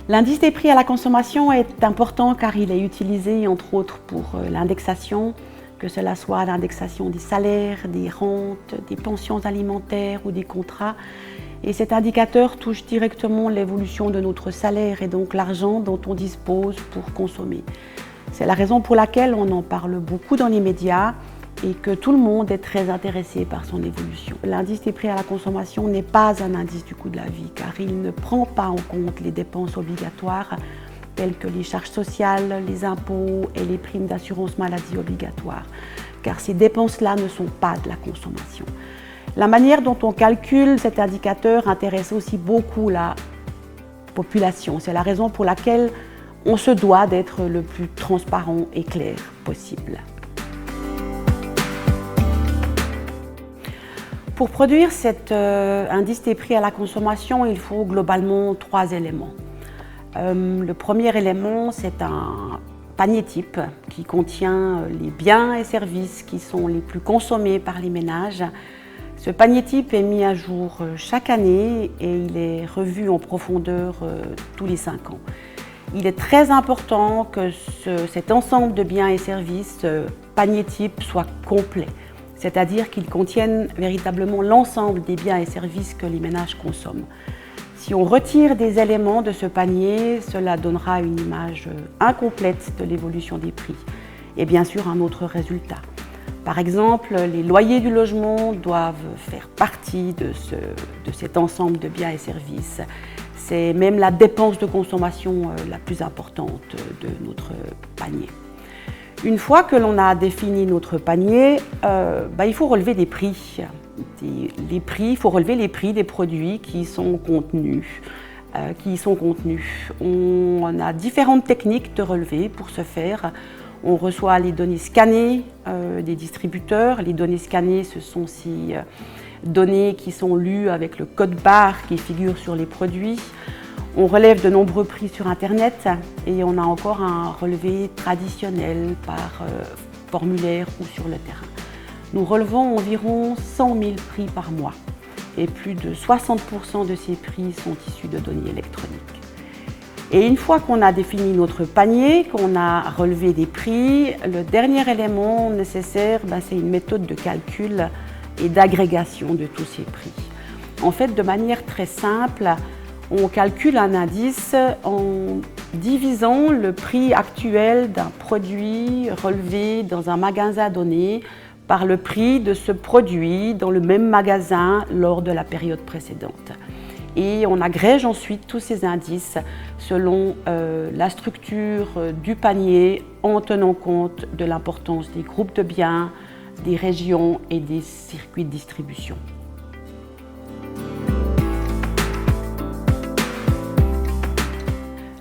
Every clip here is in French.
L'indice des prix à la consommation est important car il est utilisé entre autres pour l'indexation, que cela soit l'indexation des salaires, des rentes, des pensions alimentaires ou des contrats. Et cet indicateur touche directement l'évolution de notre salaire et donc l'argent dont on dispose pour consommer. C'est la raison pour laquelle on en parle beaucoup dans les médias et que tout le monde est très intéressé par son évolution. L'indice des prix à la consommation n'est pas un indice du coût de la vie car il ne prend pas en compte les dépenses obligatoires telles que les charges sociales, les impôts et les primes d'assurance maladie obligatoires, car ces dépenses-là ne sont pas de la consommation. La manière dont on calcule cet indicateur intéresse aussi beaucoup la population. C'est la raison pour laquelle on se doit d'être le plus transparent et clair possible. Pour produire cet indice des prix à la consommation, il faut globalement 3 éléments. Le premier élément, c'est un panier type qui contient les biens et services qui sont les plus consommés par les ménages. Ce panier type est mis à jour chaque année et il est revu en profondeur tous les 5 ans. Il est très important que cet ensemble de biens et services, panier type, soit complet. C'est-à-dire qu'ils contiennent véritablement l'ensemble des biens et services que les ménages consomment. Si on retire des éléments de ce panier, cela donnera une image incomplète de l'évolution des prix et bien sûr un autre résultat. Par exemple, les loyers du logement doivent faire partie de cet ensemble de biens et services. C'est même la dépense de consommation la plus importante de notre panier. Une fois que l'on a défini notre panier, il faut relever des prix. Il faut relever les prix des produits qui y sont contenus. On a différentes techniques de relevé pour ce faire. On reçoit les données scannées des distributeurs. Les données scannées, ce sont ces données qui sont lues avec le code barre qui figure sur les produits. On relève de nombreux prix sur Internet et on a encore un relevé traditionnel par formulaire ou sur le terrain. Nous relevons environ 100 000 prix par mois et plus de 60% de ces prix sont issus de données électroniques. Et une fois qu'on a défini notre panier, qu'on a relevé des prix, le dernier élément nécessaire, c'est une méthode de calcul et d'agrégation de tous ces prix. En fait, de manière très simple, on calcule un indice en divisant le prix actuel d'un produit relevé dans un magasin donné par le prix de ce produit dans le même magasin lors de la période précédente. Et on agrège ensuite tous ces indices selon la structure du panier en tenant compte de l'importance des groupes de biens, des régions et des circuits de distribution.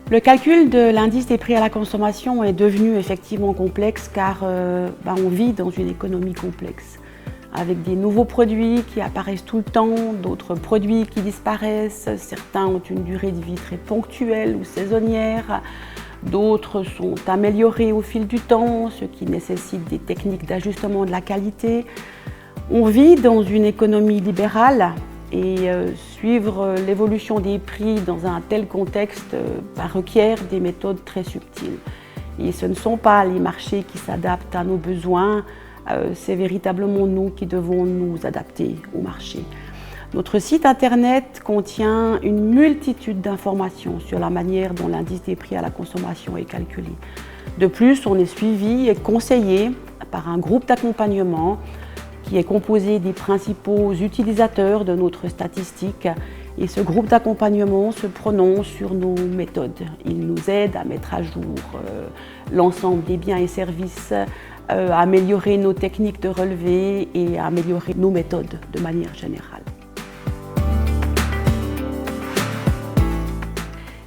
Le calcul de l'indice des prix à la consommation est devenu effectivement complexe car on vit dans une économie complexe avec des nouveaux produits qui apparaissent tout le temps, d'autres produits qui disparaissent, certains ont une durée de vie très ponctuelle ou saisonnière, d'autres sont améliorés au fil du temps, ce qui nécessite des techniques d'ajustement de la qualité. On vit dans une économie libérale. Et suivre l'évolution des prix dans un tel contexte requiert des méthodes très subtiles. Et ce ne sont pas les marchés qui s'adaptent à nos besoins, c'est véritablement nous qui devons nous adapter au marché. Notre site internet contient une multitude d'informations sur la manière dont l'indice des prix à la consommation est calculé. De plus, on est suivi et conseillé par un groupe d'accompagnement qui est composé des principaux utilisateurs de notre statistique. Et ce groupe d'accompagnement se prononce sur nos méthodes. Il nous aide à mettre à jour l'ensemble des biens et services, à améliorer nos techniques de relevé et à améliorer nos méthodes de manière générale.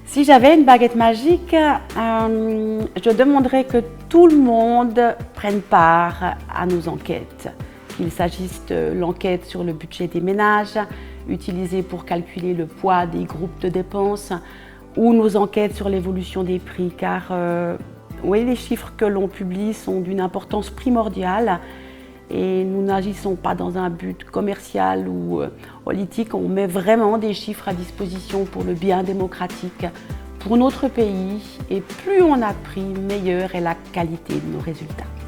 Si j'avais une baguette magique, je demanderais que tout le monde prenne part à nos enquêtes. Qu'il s'agisse de l'enquête sur le budget des ménages, utilisée pour calculer le poids des groupes de dépenses, ou nos enquêtes sur l'évolution des prix, car les chiffres que l'on publie sont d'une importance primordiale et nous n'agissons pas dans un but commercial ou politique, on met vraiment des chiffres à disposition pour le bien démocratique pour notre pays et plus on a de prix, meilleure est la qualité de nos résultats.